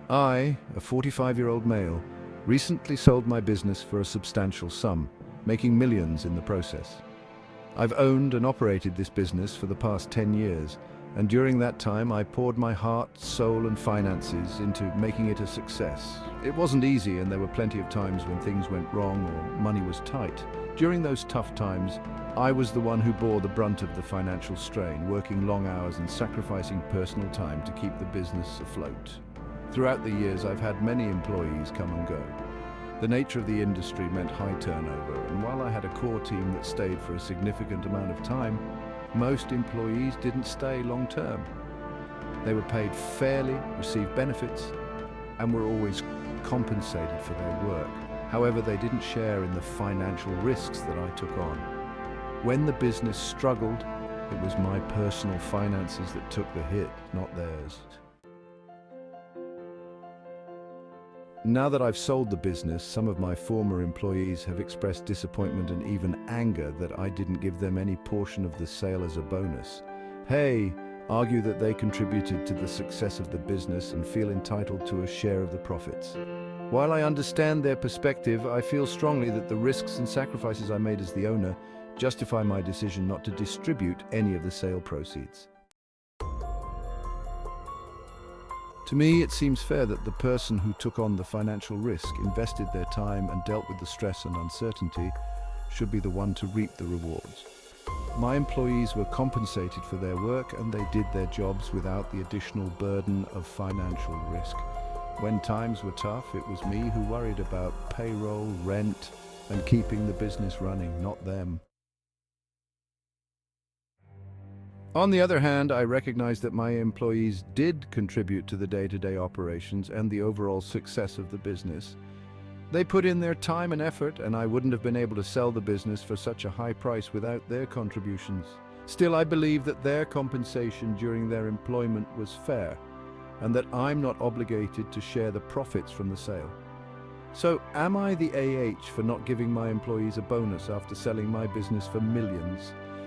I, a 45-year-old male, recently sold my business for a substantial sum, making millions in the process. I've owned and operated this business for the past 10 years, and during that time I poured my heart, soul and finances into making it a success. It wasn't easy, and there were plenty of times when things went wrong or money was tight. During those tough times, I was the one who bore the brunt of the financial strain, working long hours and sacrificing personal time to keep the business afloat. Throughout the years, I've had many employees come and go. The nature of the industry meant high turnover, and while I had a core team that stayed for a significant amount of time, most employees didn't stay long term. They were paid fairly, received benefits, and were always compensated for their work. However, they didn't share in the financial risks that I took on. When the business struggled, it was my personal finances that took the hit, not theirs. Now that I've sold the business, some of my former employees have expressed disappointment and even anger that I didn't give them any portion of the sale as a bonus. Argue that they contributed to the success of the business and feel entitled to a share of the profits. While I understand their perspective, I feel strongly that the risks and sacrifices I made as the owner justify my decision not to distribute any of the sale proceeds. To me, it seems fair that the person who took on the financial risk, invested their time and dealt with the stress and uncertainty, should be the one to reap the rewards. My employees were compensated for their work, and they did their jobs without the additional burden of financial risk. When times were tough, it was me who worried about payroll, rent, and keeping the business running, not them. On the other hand, I recognize that my employees did contribute to the day-to-day operations and the overall success of the business. They put in their time and effort, and I wouldn't have been able to sell the business for such a high price without their contributions. Still, I believe that their compensation during their employment was fair, and that I'm not obligated to share the profits from the sale. So, am I the AH for not giving my employees a bonus after selling my business for millions?